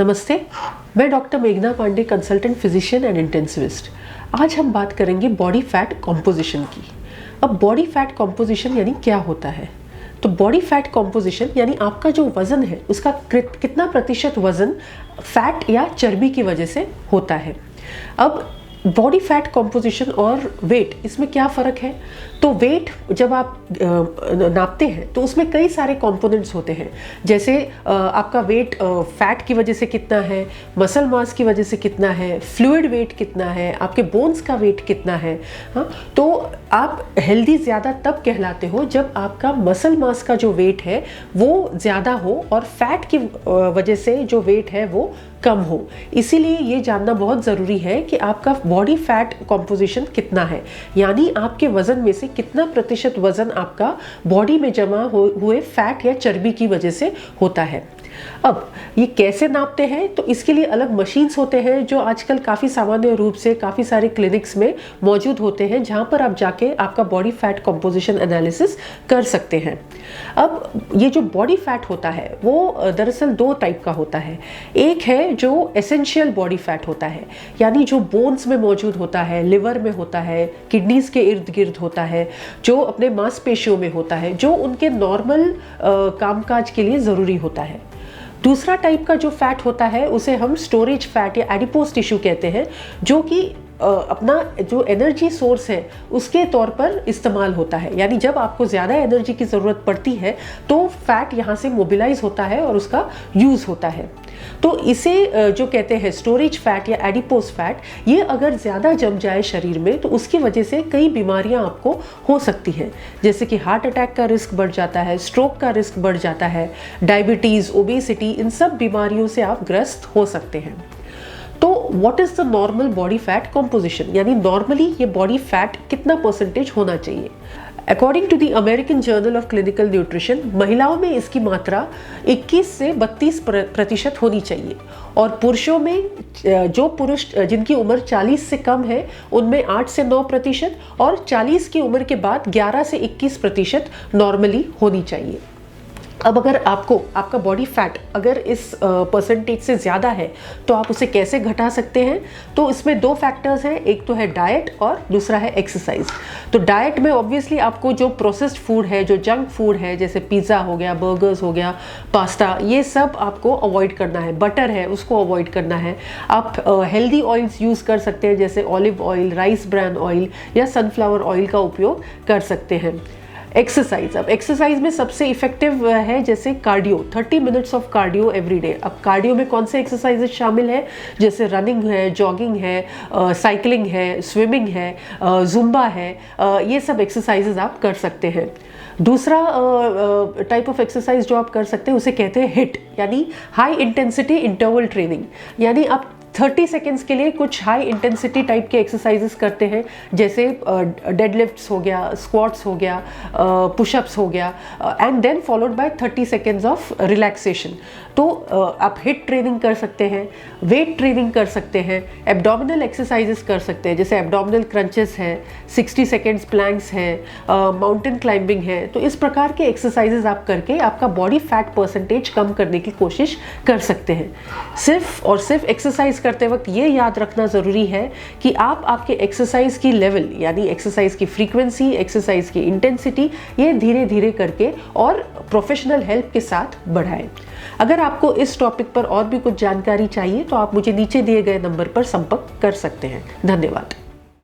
नमस्ते, मैं डॉक्टर मेघना Pandey, consultant physician and intensivist. आज हम बात करेंगे बॉडी फैट कॉम्पोजिशन की। अब बॉडी फैट कॉम्पोजिशन यानी क्या होता है? तो बॉडी फैट कॉम्पोजिशन यानी आपका जो वज़न है उसका कितना प्रतिशत वज़न फैट या चर्बी की वजह से होता है। अब बॉडी फैट कॉम्पोजिशन और वेट, इसमें क्या फ़र्क है? तो वेट जब आप नापते हैं तो उसमें कई सारे कंपोनेंट्स होते हैं, जैसे आपका वेट फैट की वजह से कितना है, मसल मास की वजह से कितना है, फ्लूइड वेट कितना है, आपके बोन्स का वेट कितना है। हाँ, तो आप हेल्दी ज़्यादा तब कहलाते हो जब आपका मसल मास का जो वेट है वो ज़्यादा हो और फैट की वजह से जो वेट है वो कम हो। इसीलिए ये जानना बहुत ज़रूरी है कि आपका बॉडी फैट कॉम्पोजिशन कितना है, यानी आपके वज़न में से कितना प्रतिशत वज़न आपका बॉडी में जमा हुए फैट या चर्बी की वजह से होता है। अब ये कैसे नापते हैं? तो इसके लिए अलग मशीन्स होते हैं जो आजकल काफ़ी सामान्य रूप से काफ़ी सारे क्लिनिक्स में मौजूद होते हैं, जहाँ पर आप जाके आपका बॉडी फैट कॉम्पोजिशन एनालिसिस कर सकते हैं। अब ये जो बॉडी फैट होता है वो दरअसल दो टाइप का होता है। एक है जो एसेंशियल बॉडी फैट होता है, यानी जो बोन्स में मौजूद होता है, लिवर में होता है, किडनीज के इर्द गिर्द होता है, जो अपने मांसपेशियों में होता है, जो उनके नॉर्मल कामकाज के लिए ज़रूरी होता है। दूसरा टाइप का जो फैट होता है उसे हम स्टोरेज फैट या एडिपोज टिश्यू कहते हैं, जो कि अपना जो एनर्जी सोर्स है उसके तौर पर इस्तेमाल होता है, यानी जब आपको ज़्यादा एनर्जी की ज़रूरत पड़ती है तो फैट यहाँ से मोबिलाइज होता है और उसका यूज़ होता है। तो इसे जो कहते हैं स्टोरेज फैट या एडिपोज फैट, ये अगर ज़्यादा जम जाए शरीर में तो उसकी वजह से कई बीमारियां आपको हो सकती हैं, जैसे कि हार्ट अटैक का रिस्क बढ़ जाता है, स्ट्रोक का रिस्क बढ़ जाता है, डायबिटीज़, ओबेसिटी, इन सब बीमारियों से आप ग्रस्त हो सकते हैं। तो what is the normal body fat composition, यानी नॉर्मली ये बॉडी फैट कितना परसेंटेज होना चाहिए? According to the American Journal of Clinical Nutrition, महिलाओं में इसकी मात्रा 21 से 32% होनी चाहिए और पुरुषों में जो पुरुष जिनकी उम्र 40 से कम है उनमें 8 से 9% और 40 की उम्र के बाद 11 से 21% नॉर्मली होनी चाहिए। अब अगर आपका बॉडी फैट अगर इस परसेंटेज से ज़्यादा है तो आप उसे कैसे घटा सकते हैं? तो इसमें दो फैक्टर्स हैं, एक तो है डाइट और दूसरा है एक्सरसाइज। तो डाइट में ऑब्वियसली आपको जो प्रोसेस्ड फूड है, जो जंक फूड है, जैसे पिज़्ज़ा हो गया, बर्गर्स हो गया, पास्ता, ये सब आपको अवॉइड करना है। बटर है उसको अवॉइड करना है। आप हेल्दी ऑयल्स यूज़ कर सकते हैं, जैसे olive oil, rice bran oil या सनफ्लावर ऑयल का उपयोग कर सकते हैं। एक्सरसाइज, अब एक्सरसाइज में सबसे इफेक्टिव है जैसे cardio, 30 minutes of cardio every day. अब कार्डियो में कौन से एक्सरसाइजेज शामिल है? जैसे रनिंग है, जॉगिंग है, साइकिलिंग है, स्विमिंग है, जुम्बा है, ये सब एक्सरसाइजेज आप कर सकते हैं। दूसरा टाइप ऑफ एक्सरसाइज जो आप कर सकते हैं उसे कहते हैं हिट, यानी हाई इंटेंसिटी इंटरवल ट्रेनिंग, यानी आप 30 सेकेंड्स के लिए कुछ हाई इंटेंसिटी टाइप के एक्सरसाइजेस करते हैं, जैसे डेडलिफ्ट्स हो गया, स्क्वाट्स हो गया, पुशअप्स हो गया, and then followed by 30 seconds of relaxation. तो आप हिट ट्रेनिंग कर सकते हैं, वेट ट्रेनिंग कर सकते हैं, एब्डोमिनल एक्सरसाइजेस कर सकते हैं, जैसे एब्डोमिनल क्रंचेस है, 60 सेकेंड्स प्लैंक्स है, माउंटेन क्लाइंबिंग है। तो इस प्रकार के एक्सरसाइजेस आप करके आपका बॉडी फैट परसेंटेज कम करने की कोशिश कर सकते हैं। सिर्फ और सिर्फ एक्सरसाइज करते वक्त ये याद रखना ज़रूरी है कि आप आपके एक्सरसाइज की लेवल, यानी एक्सरसाइज की फ्रीक्वेंसी, एक्सरसाइज की इंटेंसिटी, ये धीरे धीरे करके और प्रोफेशनल हेल्प के साथ बढ़ाएं। अगर आपको इस टॉपिक पर और भी कुछ जानकारी चाहिए तो आप मुझे नीचे दिए गए नंबर पर संपर्क कर सकते हैं। धन्यवाद।